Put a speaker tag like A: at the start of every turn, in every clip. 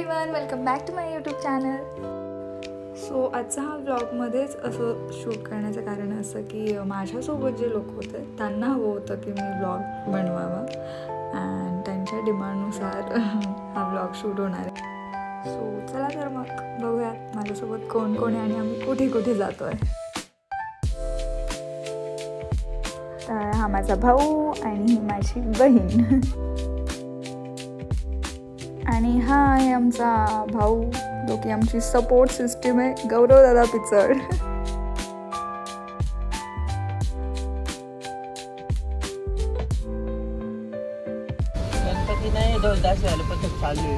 A: Everyone, welcome back to my YouTube channel. So आजचा हा व्लॉगमध्येच असं शूट करण्याचं कारण असं की माझ्यासोबत जे लोक होते त्यांना हवं होतं की मी व्लॉग बनवावा अँड त्यांच्या डिमांडनुसार हा व्लॉग शूट होणार आहे. सो चला तर मग बघूयात माझ्यासोबत कोण कोण आहे आणि आम्ही कुठे कुठे जातो आहे. तर हा माझा भाऊ आणि ही माझी बहीण आणि हा आहे आमचा भाऊ जो की आमची सपोर्ट सिस्टीम आहे, गौरव दादा पिचड.
B: गणपती नाही 2 तास झाले पण चालू आहे.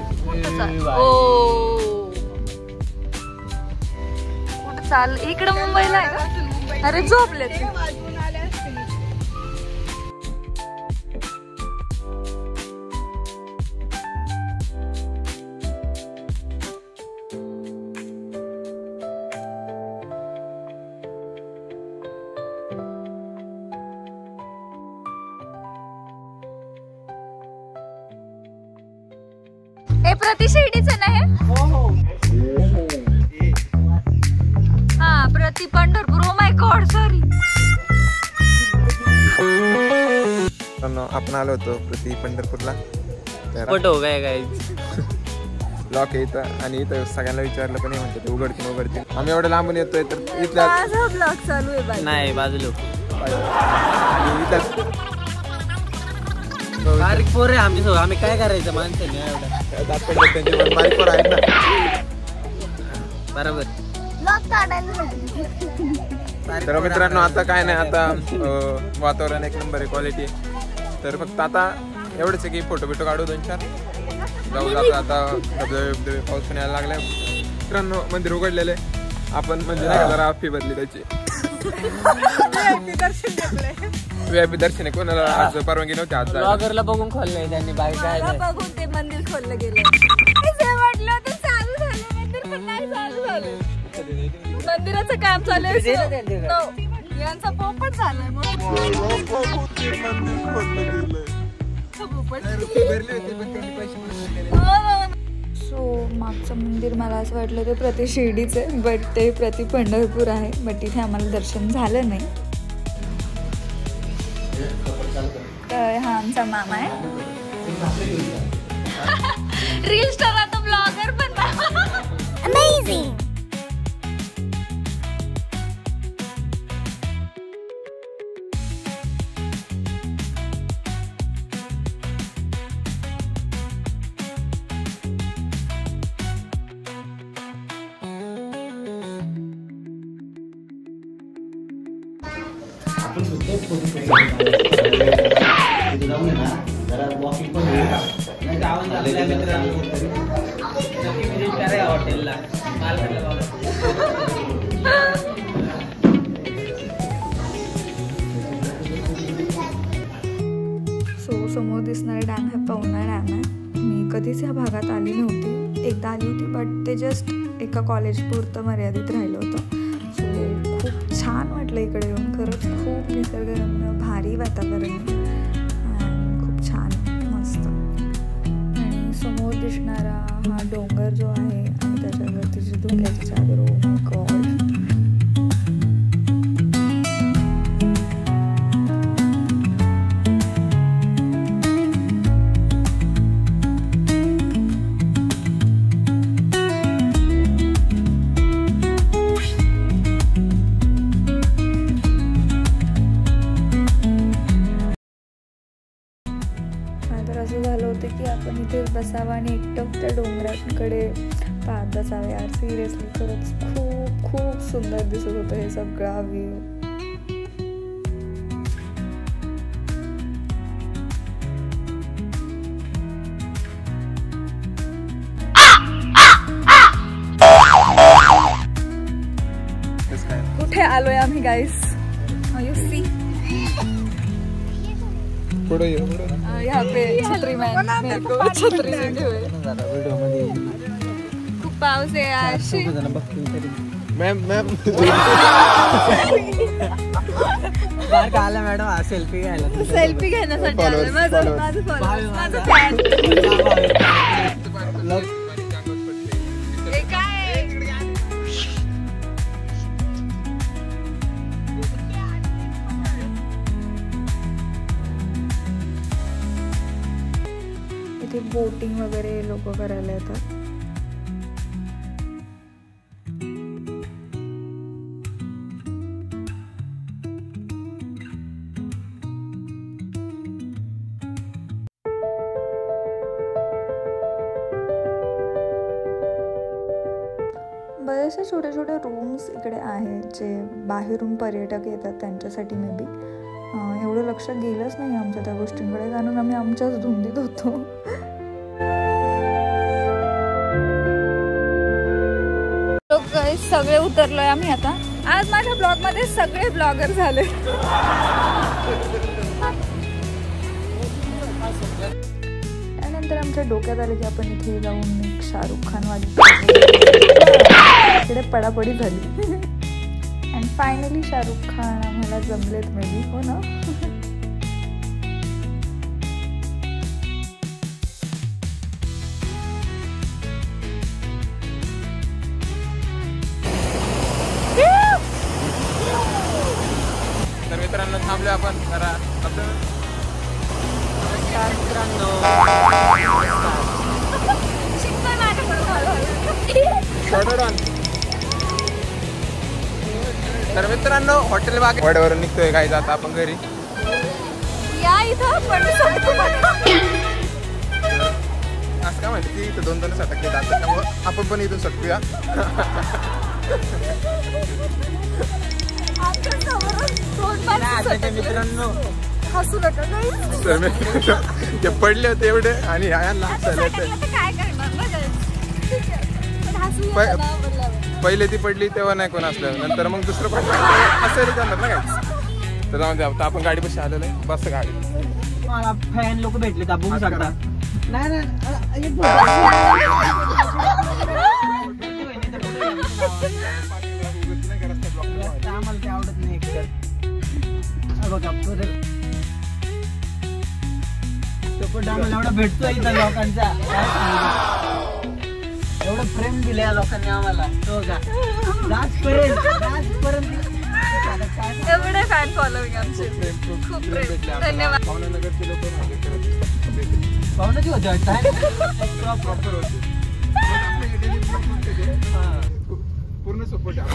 A: कुठं चाल इकडं मुंबईला आहे का? अरे झोपले ते. ए प्रति शिर्डीचं नाही? हा प्रति Pandharpur. Oh my God, sorry.
C: आपण आलो होतो प्रति पंढरपूरला.
B: फोटो काय
C: ब्लॉक आहे इथं आणि इथं सगळ्यांना विचारलं पण म्हणतात उघडतील. आम्ही एवढं लांबून येतोय तर इथला
A: माझा ब्लॉग चालू आहे
B: नाही बाजूला
C: इथं
B: बारीक पोर आहे आमच्यासोबत. आम्ही काय करायचं माणसाने एवढं
C: दात पडले त्यांचे पण बारीक पोरं आहेत ना.
B: बरोबर.
C: तर मित्रांनो आता काय नाही, आता वातावरण एक नंबर आहे, क्वालिटी आहे. तर फक्त आता एवढंच आहे की फोटो काढू 2-4 जाऊ जातो. आता धबधबे पाऊस पण यायला लागलाय. मित्रांनो मंदिर उघडलेले आपण म्हणजे नाही का जरा फी भरली त्याची. VIP दर्शन आहे. कोणाला आज परवानगी नव्हती आज
B: ब्लॉगरला बघून खोललंय त्यांनी बाहेर काय
A: बघून ते मंदिर खोललं गेलं. म्हटलं तर चालू झालं मंदिर पण नाही चालू झालं. मंदिराचं काम चालू आहे. यांचा पोपट झालाय सो मागचं मंदिर मला असं वाटलं ते प्रति शिर्डीचं आहे, बट ते प्रति पंढरपूर आहे. बट तिथे आम्हाला दर्शन झालं नाही. तर हा आमचा मामा आहे. रील स्टार आता ब्लॉगर पण. अमेझिंग. सो समोर दिसणारा डॅम हा पवना डॅम आहे. मी कधीच ह्या भागात आली नव्हती. एकदा आली होती बट ते जस्ट एका कॉलेज पुरतं मर्यादित राहिलं होतं. सो खूप छान वाटलं इकडे येऊन. खरंच खूप निसर्गरम्य भारी वातावरण खूप छान मस्त. आणि समोर दिसणारा हा डोंगर जो आहे आणि त्याच्यावरती जी धुक्याची चादर. Oh my God. असं झालं होतं की आपण इथे बसावं आणि एकटं त्या डोंगराकडे पाहत बसावं. यार सिरियसली खरंच खूप खूप सुंदर दिसत होतं हे सगळा व्ह्यू. कुठे आलोय आम्ही गाईस? यू सी यहाँ पे छतरी मैन मेरे को छतरी से हुए. खूप पाऊस आहे आज.
C: मैम
B: बाहेर का आला मॅडम हा सेल्फी घ्यायला.
A: सेल्फी घेण्यासाठी आलोय. माझं फॅन. शूटिंग वगैरे लोक करायला येतात. बरेचसे छोटे छोटे रूम्स इकडे आहेत जे बाहेरून पर्यटक येतात त्यांच्यासाठी मे बी. एवढं लक्ष गेलंच नाही आमच्या त्या गोष्टींकडे कारण आम्ही आमच्याच धुंदीत होतो. सगळे उतरलोय आम्ही आता. आज माझ्या ब्लॉगमध्ये सगळे ब्लॉगर झाले. त्यानंतर आमच्या डोक्यात आले की आपण इथे जाऊन एक शाहरुख खान वाली इकडे पडापडी झाली. अँड फायनली शाहरुख खान आम्हाला जमलेत मे बी. हो ना.
C: तर मित्रांनो थांबलो आपण जरा. तर मित्रांनो हॉटेल वाड्यावरून निघतोय काय जात आपण घरी.
A: या इथं
C: असं काय माहिती की इथं 2-2 सटकले जातात त्यामुळे आपण पण इथून सटकूया.
B: मित्रांनो
A: हसू नका.
C: ते पडले होते एवढे आणि यांना हसायला पहिले ती पडली तेव्हा नाही कोण असलं नंतर मग दुसरं पण असेल जाणार ना काय. तर जाऊन द्या आपण गाडी पाशी आलेलो आहे. बस गाडी
B: फॅन लोक भेटले तर बघू शकता. नाही आम्हाला ते आवडत नाही बघा. आम्हाला एवढा भेटतोय इथं लोकांचा. एवढं प्रेम दिलंय लोकांनी आम्हाला. तो का राजपर्यंत
A: एवढे फॅन फॉलोइंग आमचे. खूप प्रेम. धन्यवाद.
C: भावनगरचे लोक
B: भावनाची होते वाटतं.
C: प्रॉपर होते. पूर्ण सपोर्ट आहे.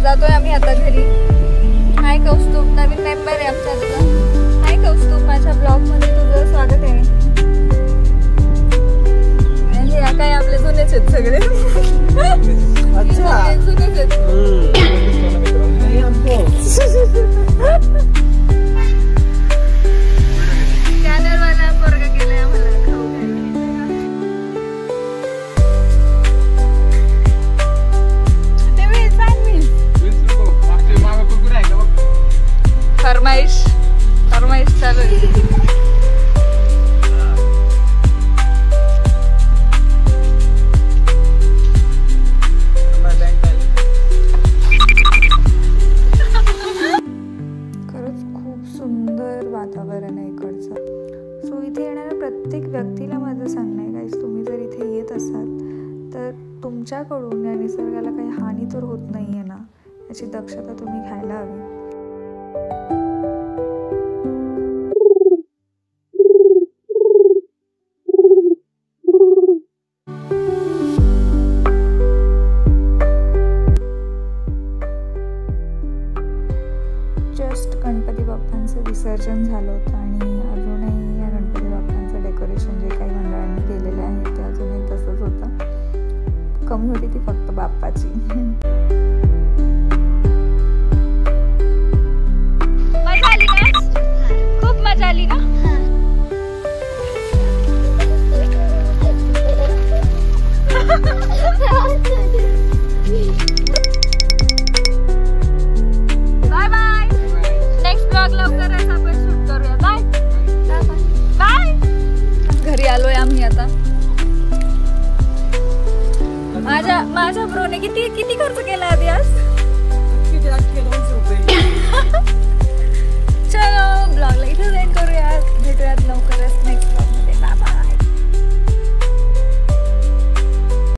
A: जातोय आम्ही आता घरी. हाय कौस्तुभ, नवीन मेंबर आहे आमच्या आता. हाय कौस्तुभ, माझ्या ब्लॉग मध्ये तुझं स्वागत आहे. आणि काय आपले जुनेच आहेत सगळे. जुनेच आहेत. कॅनरवाला पोरगा केलाय आम्हाला खाऊ फरमाइश चालू आहे. खरंच खूप सुंदर वातावरण आहे इकडचं. सो इथे येणाऱ्या प्रत्येक व्यक्तीला माझं सांगणं आहे गाईस, तुम्ही जर इथे येत असाल तर तुमच्याकडून या निसर्गाला काही हानी तर होत नाही आहे ना, याची दक्षता तुम्ही घ्यायला हवी. जस्ट गणपती बाप्पांचं विसर्जन झालं होतं आणि अजूनही या गणपती बाप्पांचं डेकोरेशन जे काही मंडळांनी केलेलं आहे ते अजूनही तसंच होतं. कमी होती ती फक्त बाप्पाची. मजा आली ना? खूप मजा आली ना? Bye bye. नेक्स्ट ब्लॉग लवकरच आपण शूट करूया. Bye bye. घरी आलोय आम्ही आता. माझ्या ब्रोने किती खर्च केला आधी आज?
B: किती 200 रुपये